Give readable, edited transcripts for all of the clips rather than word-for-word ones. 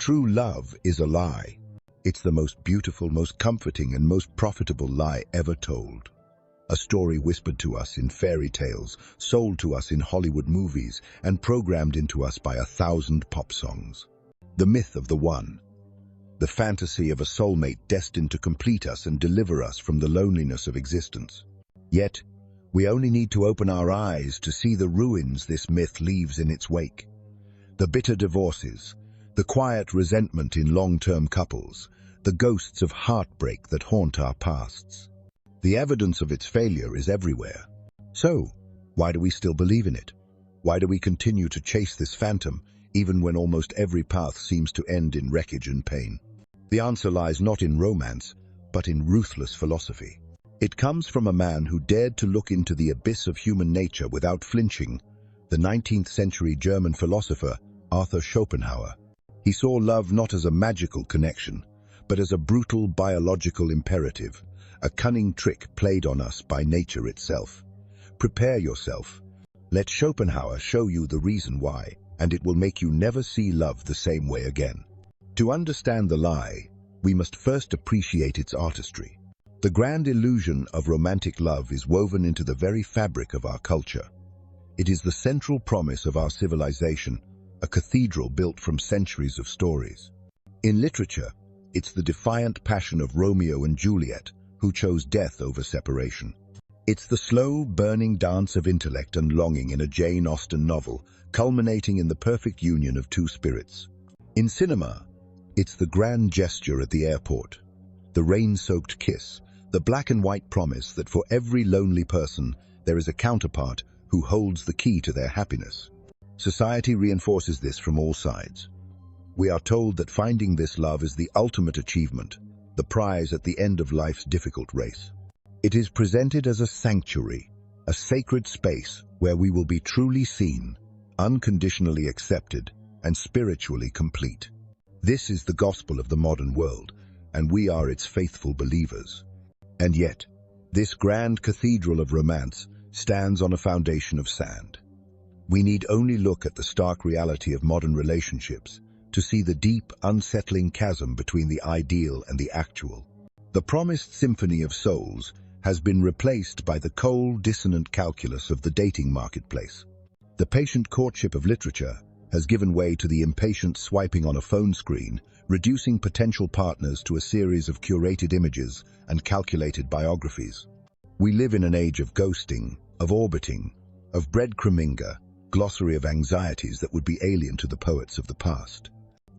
true love is a lie. It's the most beautiful, most comforting, and most profitable lie ever told. A story whispered to us in fairy tales, sold to us in Hollywood movies, and programmed into us by 1,000 pop songs. The myth of the one. The fantasy of a soulmate destined to complete us and deliver us from the loneliness of existence. Yet, we only need to open our eyes to see the ruins this myth leaves in its wake. The bitter divorces, the quiet resentment in long-term couples, the ghosts of heartbreak that haunt our pasts. The evidence of its failure is everywhere. So, why do we still believe in it? Why do we continue to chase this phantom, even when almost every path seems to end in wreckage and pain? The answer lies not in romance, but in ruthless philosophy. It comes from a man who dared to look into the abyss of human nature without flinching, the 19th century German philosopher Arthur Schopenhauer. He saw love not as a magical connection, but as a brutal biological imperative, a cunning trick played on us by nature itself. Prepare yourself. Let Schopenhauer show you the reason why, and it will make you never see love the same way again. To understand the lie, we must first appreciate its artistry. The grand illusion of romantic love is woven into the very fabric of our culture. It is the central promise of our civilization, a cathedral built from centuries of stories. In literature, it's the defiant passion of Romeo and Juliet, who chose death over separation. It's the slow, burning dance of intellect and longing in a Jane Austen novel, culminating in the perfect union of two spirits. In cinema, it's the grand gesture at the airport, the rain-soaked kiss, the black and white promise that for every lonely person, there is a counterpart who holds the key to their happiness. Society reinforces this from all sides. We are told that finding this love is the ultimate achievement, the prize at the end of life's difficult race. It is presented as a sanctuary, a sacred space where we will be truly seen, unconditionally accepted, and spiritually complete. This is the gospel of the modern world, and we are its faithful believers. And yet, this grand cathedral of romance stands on a foundation of sand. We need only look at the stark reality of modern relationships to see the deep, unsettling chasm between the ideal and the actual. The promised symphony of souls has been replaced by the cold, dissonant calculus of the dating marketplace. The patient courtship of literature has given way to the impatient swiping on a phone screen, reducing potential partners to a series of curated images and calculated biographies. We live in an age of ghosting, of orbiting, of breadcrumbing, glossary of anxieties that would be alien to the poets of the past.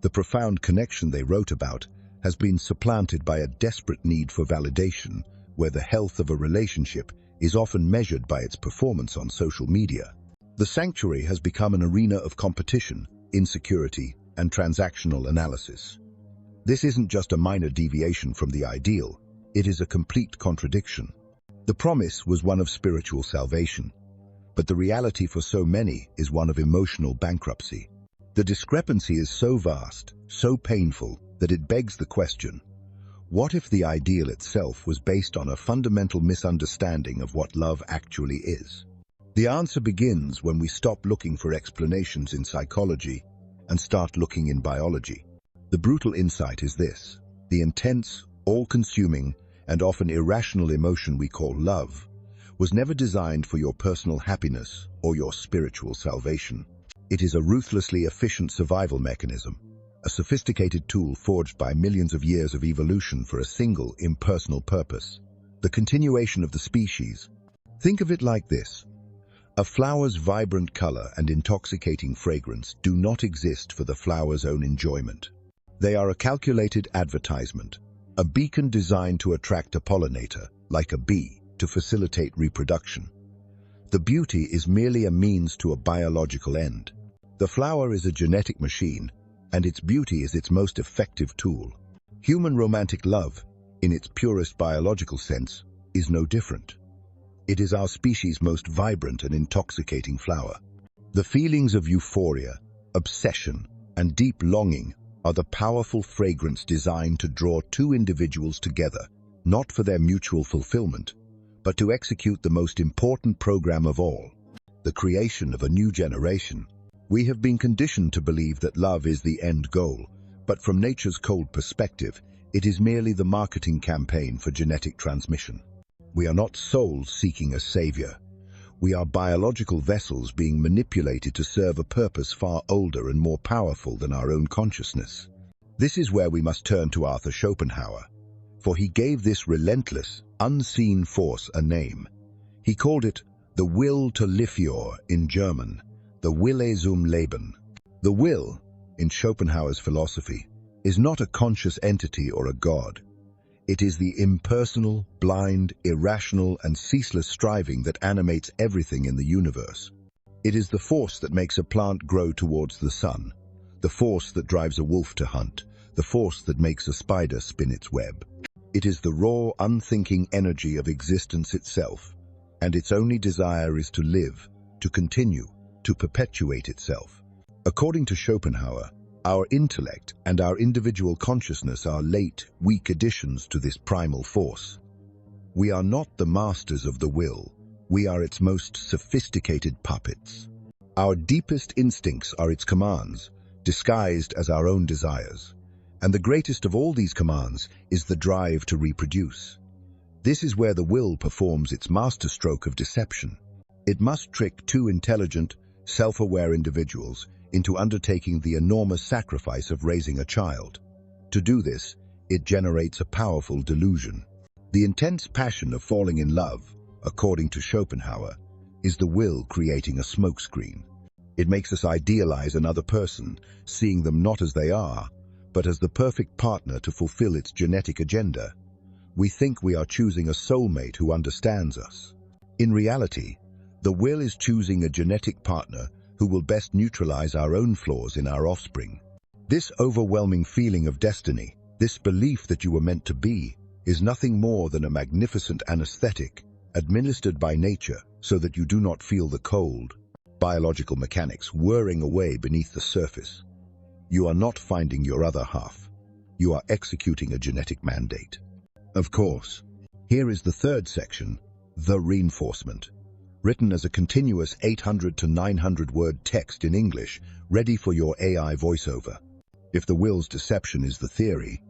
The profound connection they wrote about has been supplanted by a desperate need for validation, where the health of a relationship is often measured by its performance on social media. The sanctuary has become an arena of competition, insecurity, and transactional analysis. This isn't just a minor deviation from the ideal, it is a complete contradiction. The promise was one of spiritual salvation, but the reality for so many is one of emotional bankruptcy. The discrepancy is so vast, so painful, that it begs the question, what if the ideal itself was based on a fundamental misunderstanding of what love actually is? The answer begins when we stop looking for explanations in psychology and start looking in biology. The brutal insight is this: the intense, all-consuming, and often irrational emotion we call love was never designed for your personal happiness or your spiritual salvation. It is a ruthlessly efficient survival mechanism, a sophisticated tool forged by millions of years of evolution for a single, impersonal purpose: the continuation of the species. Think of it like this. A flower's vibrant color and intoxicating fragrance do not exist for the flower's own enjoyment. They are a calculated advertisement, a beacon designed to attract a pollinator, like a bee, to facilitate reproduction. The beauty is merely a means to a biological end. The flower is a genetic machine, and its beauty is its most effective tool. Human romantic love, in its purest biological sense, is no different. It is our species' most vibrant and intoxicating flower. The feelings of euphoria, obsession, and deep longing are the powerful fragrance designed to draw two individuals together, not for their mutual fulfillment, but to execute the most important program of all, the creation of a new generation. We have been conditioned to believe that love is the end goal, But from nature's cold perspective, it is merely the marketing campaign for genetic transmission. We are not souls seeking a savior. We are biological vessels being manipulated to serve a purpose far older and more powerful than our own consciousness. This is where we must turn to Arthur Schopenhauer, for he gave this relentless, unseen force a name. He called it the will to lifior in German, the Wille zum Leben. The will, in Schopenhauer's philosophy, is not a conscious entity or a god. It is the impersonal, blind, irrational, and ceaseless striving that animates everything in the universe. It is the force that makes a plant grow towards the sun, the force that drives a wolf to hunt, the force that makes a spider spin its web. It is the raw, unthinking energy of existence itself, and its only desire is to live, to continue, to perpetuate itself. According to Schopenhauer, our intellect and our individual consciousness are late, weak additions to this primal force. We are not the masters of the will. We are its most sophisticated puppets. Our deepest instincts are its commands, disguised as our own desires. And the greatest of all these commands is the drive to reproduce. This is where the will performs its masterstroke of deception. It must trick two intelligent, self-aware individuals into undertaking the enormous sacrifice of raising a child. To do this, it generates a powerful delusion. The intense passion of falling in love, according to Schopenhauer, is the will creating a smokescreen. It makes us idealize another person, seeing them not as they are, but as the perfect partner to fulfill its genetic agenda. We think we are choosing a soulmate who understands us. In reality, the will is choosing a genetic partner who will best neutralize our own flaws in our offspring. This overwhelming feeling of destiny, this belief that you were meant to be, is nothing more than a magnificent anesthetic administered by nature so that you do not feel the cold, biological mechanics whirring away beneath the surface. You are not finding your other half. You are executing a genetic mandate. Of course, here is the third section, the reinforcement, written as a continuous 800 to 900 word text in English, ready for your AI voiceover. If the will's deception is the theory,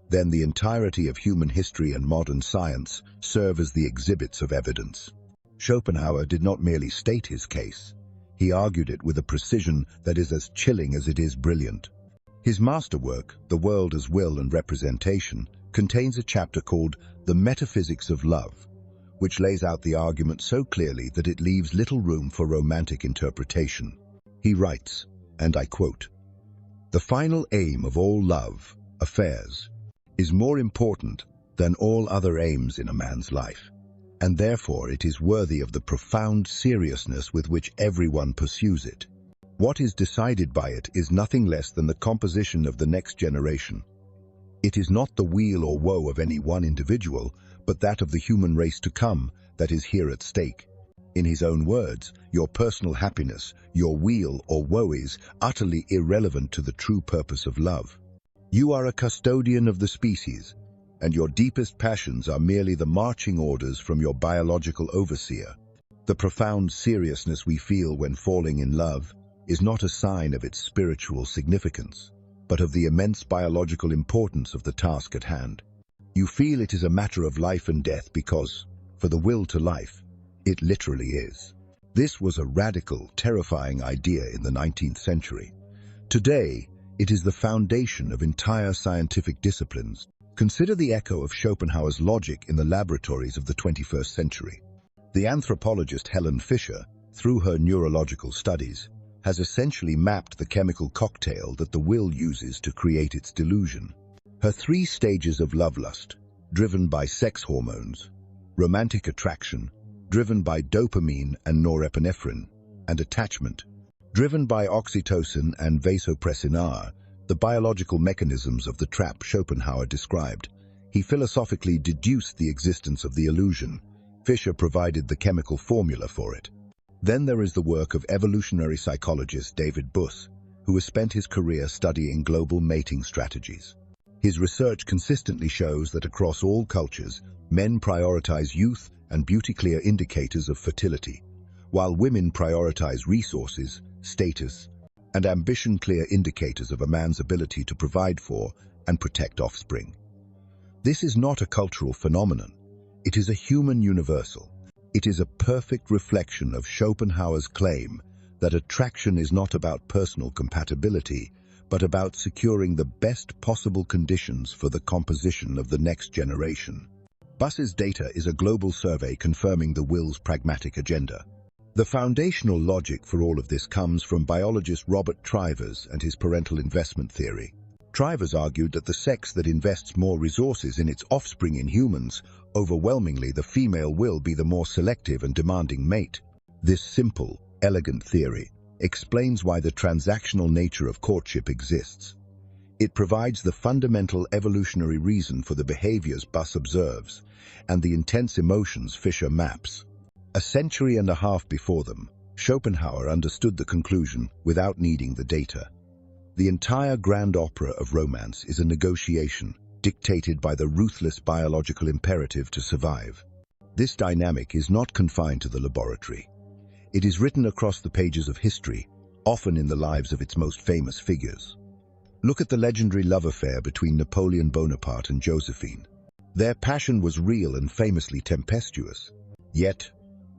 then the entirety of human history and modern science serve as the exhibits of evidence. Schopenhauer did not merely state his case. He argued it with a precision that is as chilling as it is brilliant. His masterwork, The World as Will and Representation, contains a chapter called The Metaphysics of Love, which lays out the argument so clearly that it leaves little room for romantic interpretation. He writes, and I quote, "The final aim of all love, affairs, is more important than all other aims in a man's life, and therefore it is worthy of the profound seriousness with which everyone pursues it. What is decided by it is nothing less than the composition of the next generation. It is not the weal or woe of any one individual, but that of the human race to come that is here at stake. In his own words, your personal happiness, your weal or woe is utterly irrelevant to the true purpose of love. You are a custodian of the species, and your deepest passions are merely the marching orders from your biological overseer. The profound seriousness we feel when falling in love is not a sign of its spiritual significance, but of the immense biological importance of the task at hand. You feel it is a matter of life and death because, for the will to life, it literally is." This was a radical, terrifying idea in the 19th century. Today, it is the foundation of entire scientific disciplines. Consider the echo of Schopenhauer's logic in the laboratories of the 21st century. The anthropologist Helen Fisher, through her neurological studies, has essentially mapped the chemical cocktail that the will uses to create its delusion. Her 3 stages of love lust, driven by sex hormones, romantic attraction, driven by dopamine and norepinephrine, and attachment, driven by oxytocin and vasopressin are the biological mechanisms of the trap Schopenhauer described. He philosophically deduced the existence of the illusion. Fisher provided the chemical formula for it. Then there is the work of evolutionary psychologist David Buss, who has spent his career studying global mating strategies. His research consistently shows that across all cultures, men prioritize youth and beauty-clear indicators of fertility, while women prioritize resources, status, and ambition clear indicators of a man's ability to provide for and protect offspring. This is not a cultural phenomenon. It is a human universal. It is a perfect reflection of Schopenhauer's claim that attraction is not about personal compatibility, but about securing the best possible conditions for the composition of the next generation. Buss's data is a global survey confirming the will's pragmatic agenda. The foundational logic for all of this comes from biologist Robert Trivers and his parental investment theory. Trivers argued that the sex that invests more resources in its offspring in humans, overwhelmingly the female will be the more selective and demanding mate. This simple, elegant theory explains why the transactional nature of courtship exists. It provides the fundamental evolutionary reason for the behaviors Buss observes and the intense emotions Fisher maps. A century and a half before them, Schopenhauer understood the conclusion without needing the data. The entire grand opera of romance is a negotiation dictated by the ruthless biological imperative to survive. This dynamic is not confined to the laboratory. It is written across the pages of history, often in the lives of its most famous figures. Look at the legendary love affair between Napoleon Bonaparte and Josephine. Their passion was real and famously tempestuous. Yet,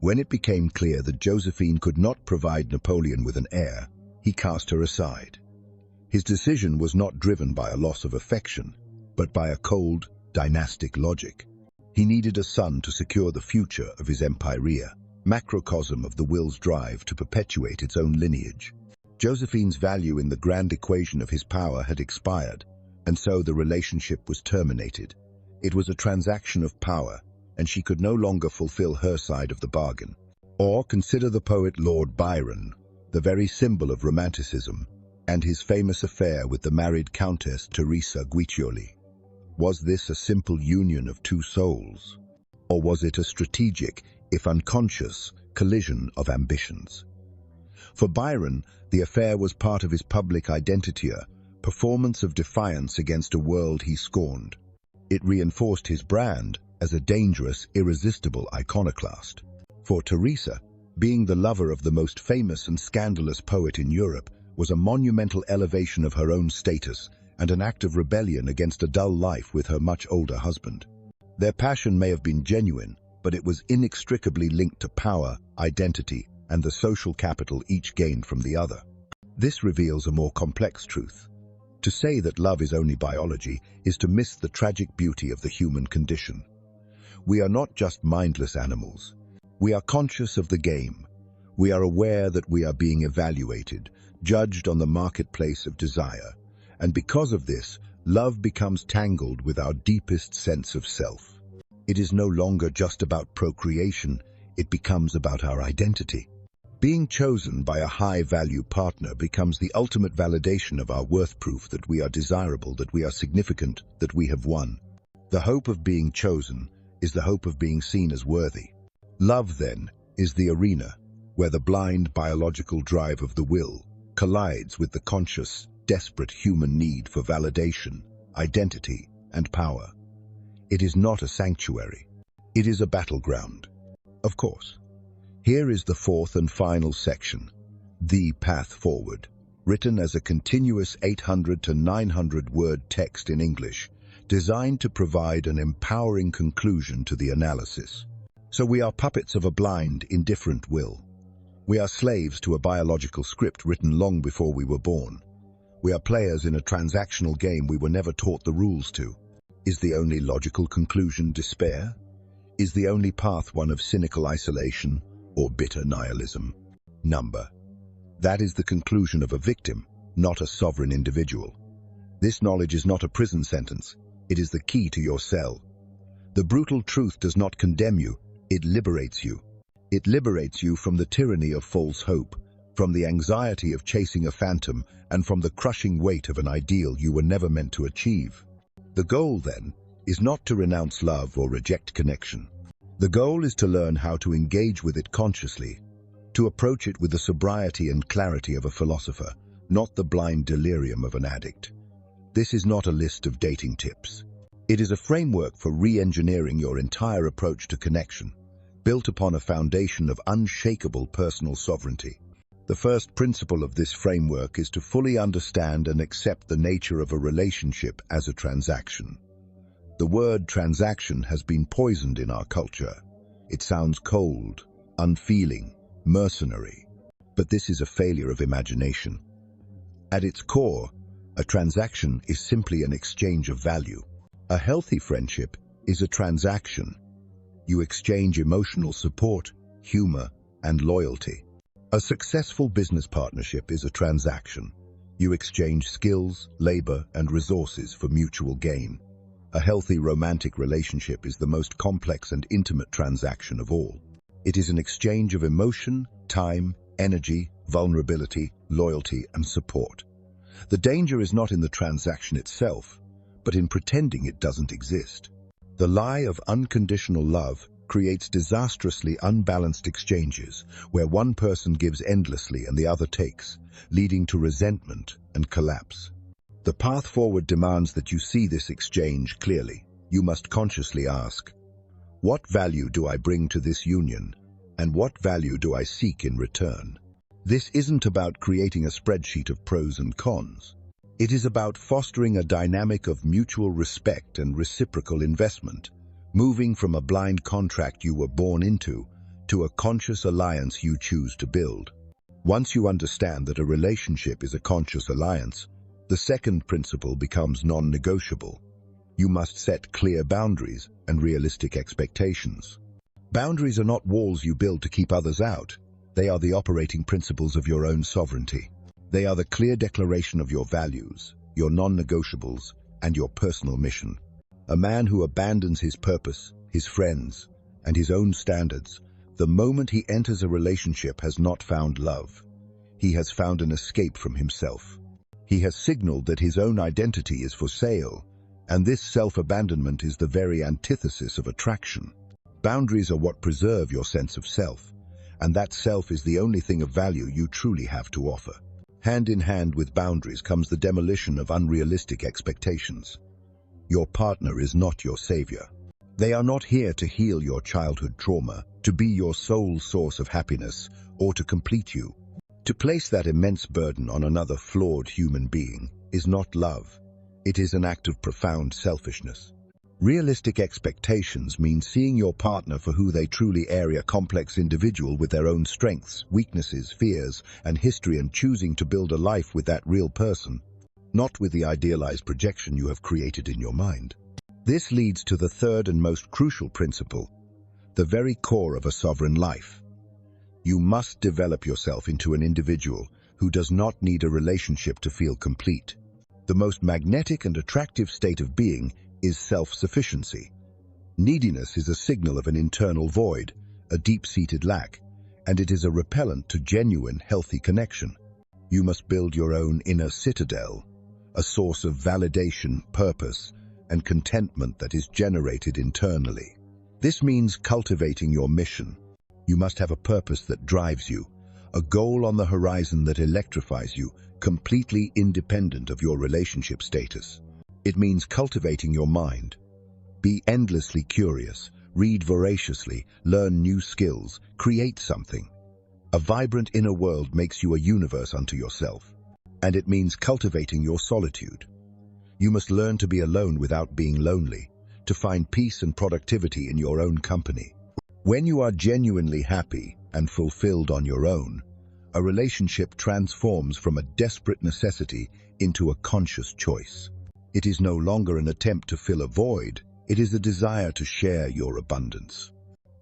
when it became clear that Josephine could not provide Napoleon with an heir, he cast her aside. His decision was not driven by a loss of affection, but by a cold, dynastic logic. He needed a son to secure the future of his empire, macrocosm of the will's drive to perpetuate its own lineage. Josephine's value in the grand equation of his power had expired, and so the relationship was terminated. It was a transaction of power, and she could no longer fulfill her side of the bargain. Or consider the poet Lord Byron, the very symbol of Romanticism, and his famous affair with the married Countess Teresa Guiccioli. Was this a simple union of two souls? Or was it a strategic, if unconscious, collision of ambitions? For Byron, the affair was part of his public identity, a performance of defiance against a world he scorned. It reinforced his brand as a dangerous, irresistible iconoclast. For Teresa, being the lover of the most famous and scandalous poet in Europe was a monumental elevation of her own status and an act of rebellion against a dull life with her much older husband. Their passion may have been genuine, but it was inextricably linked to power, identity, and the social capital each gained from the other. This reveals a more complex truth. To say that love is only biology is to miss the tragic beauty of the human condition. We are not just mindless animals. We are conscious of the game. We are aware that we are being evaluated, judged on the marketplace of desire, and because of this, love becomes tangled with our deepest sense of self. It is no longer just about procreation, it becomes about our identity. Being chosen by a high-value partner becomes the ultimate validation of our worth, proof that we are desirable, that we are significant, that we have won. The hope of being chosen is the hope of being seen as worthy. Love, then, is the arena where the blind biological drive of the will collides with the conscious, desperate human need for validation, identity, and power. It is not a sanctuary. It is a battleground. Of course. Here is the fourth and final section, The Path Forward, written as a continuous 800 to 900 word text in English, designed to provide an empowering conclusion to the analysis. So we are puppets of a blind, indifferent will. We are slaves to a biological script written long before we were born. We are players in a transactional game we were never taught the rules to. Is the only logical conclusion despair? Is the only path one of cynical isolation or bitter nihilism? Number. That is the conclusion of a victim, not a sovereign individual. This knowledge is not a prison sentence. It is the key to your cell. The brutal truth does not condemn you, it liberates you. It liberates you from the tyranny of false hope, from the anxiety of chasing a phantom, and from the crushing weight of an ideal you were never meant to achieve. The goal, then, is not to renounce love or reject connection. The goal is to learn how to engage with it consciously, to approach it with the sobriety and clarity of a philosopher, not the blind delirium of an addict. This is not a list of dating tips. It is a framework for re-engineering your entire approach to connection, built upon a foundation of unshakable personal sovereignty. The first principle of this framework is to fully understand and accept the nature of a relationship as a transaction. The word transaction has been poisoned in our culture. It sounds cold, unfeeling, mercenary. But this is a failure of imagination. At its core, a transaction is simply an exchange of value. A healthy friendship is a transaction. You exchange emotional support, humor, and loyalty. A successful business partnership is a transaction. You exchange skills, labor, and resources for mutual gain. A healthy romantic relationship is the most complex and intimate transaction of all. It is an exchange of emotion, time, energy, vulnerability, loyalty, and support. The danger is not in the transaction itself, but in pretending it doesn't exist. The lie of unconditional love creates disastrously unbalanced exchanges, where one person gives endlessly and the other takes, leading to resentment and collapse. The path forward demands that you see this exchange clearly. You must consciously ask, what value do I bring to this union, and what value do I seek in return? This isn't about creating a spreadsheet of pros and cons. It is about fostering a dynamic of mutual respect and reciprocal investment, moving from a blind contract you were born into to a conscious alliance you choose to build. Once you understand that a relationship is a conscious alliance, the second principle becomes non-negotiable. You must set clear boundaries and realistic expectations. Boundaries are not walls you build to keep others out. They are the operating principles of your own sovereignty. They are the clear declaration of your values, your non-negotiables, and your personal mission. A man who abandons his purpose, his friends, and his own standards, the moment he enters a relationship has not found love. He has found an escape from himself. He has signaled that his own identity is for sale, and this self-abandonment is the very antithesis of attraction. Boundaries are what preserve your sense of self, and that self is the only thing of value you truly have to offer. Hand in hand with boundaries comes the demolition of unrealistic expectations. Your partner is not your savior. They are not here to heal your childhood trauma, to be your sole source of happiness, or to complete you. To place that immense burden on another flawed human being is not love. It is an act of profound selfishness. Realistic expectations mean seeing your partner for who they truly are, a complex individual with their own strengths, weaknesses, fears, and history, and choosing to build a life with that real person, not with the idealized projection you have created in your mind. This leads to the third and most crucial principle, the very core of a sovereign life. You must develop yourself into an individual who does not need a relationship to feel complete. The most magnetic and attractive state of being is self-sufficiency. Neediness is a signal of an internal void, a deep-seated lack, and it is a repellent to genuine, healthy connection. You must build your own inner citadel, a source of validation, purpose, and contentment that is generated internally. This means cultivating your mission. You must have a purpose that drives you, a goal on the horizon that electrifies you, completely independent of your relationship status. It means cultivating your mind. Be endlessly curious, read voraciously, learn new skills, create something. A vibrant inner world makes you a universe unto yourself. And it means cultivating your solitude. You must learn to be alone without being lonely, to find peace and productivity in your own company. When you are genuinely happy and fulfilled on your own, a relationship transforms from a desperate necessity into a conscious choice. It is no longer an attempt to fill a void, it is a desire to share your abundance.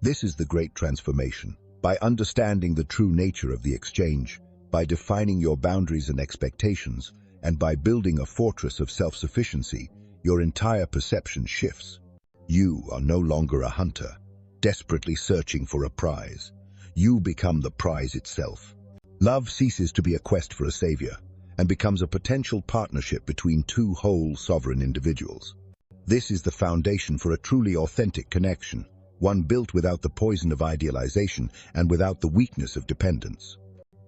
This is the great transformation. By understanding the true nature of the exchange, by defining your boundaries and expectations, and by building a fortress of self-sufficiency, your entire perception shifts. You are no longer a hunter, desperately searching for a prize. You become the prize itself. Love ceases to be a quest for a savior, and becomes a potential partnership between two whole, sovereign individuals. This is the foundation for a truly authentic connection, one built without the poison of idealization and without the weakness of dependence.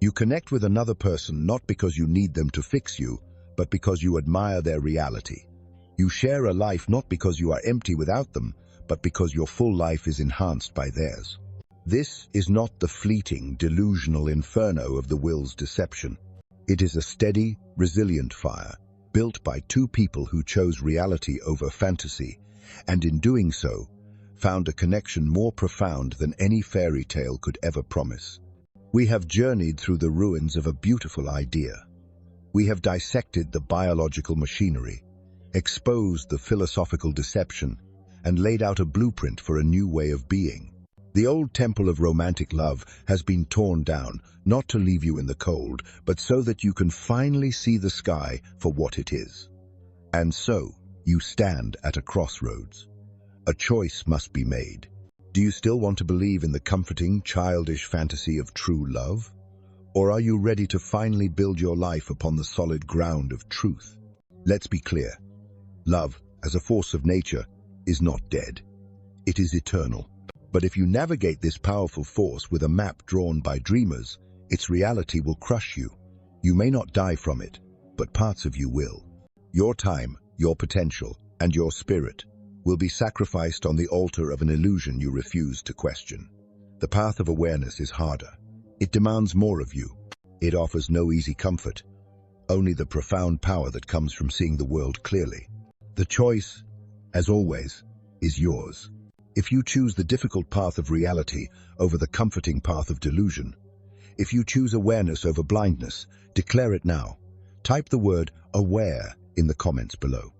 You connect with another person not because you need them to fix you, but because you admire their reality. You share a life not because you are empty without them, but because your full life is enhanced by theirs. This is not the fleeting, delusional inferno of the will's deception. It is a steady, resilient fire, built by two people who chose reality over fantasy, and in doing so, found a connection more profound than any fairy tale could ever promise. We have journeyed through the ruins of a beautiful idea. We have dissected the biological machinery, exposed the philosophical deception, and laid out a blueprint for a new way of being. The old temple of romantic love has been torn down, not to leave you in the cold, but so that you can finally see the sky for what it is. And so, you stand at a crossroads. A choice must be made. Do you still want to believe in the comforting, childish fantasy of true love? Or are you ready to finally build your life upon the solid ground of truth? Let's be clear. Love, as a force of nature, is not dead. It is eternal. But if you navigate this powerful force with a map drawn by dreamers, its reality will crush you. You may not die from it, but parts of you will. Your time, your potential, and your spirit will be sacrificed on the altar of an illusion you refuse to question. The path of awareness is harder. It demands more of you. It offers no easy comfort, only the profound power that comes from seeing the world clearly. The choice, as always, is yours. If you choose the difficult path of reality over the comforting path of delusion, if you choose awareness over blindness, declare it now. Type the word "aware" in the comments below.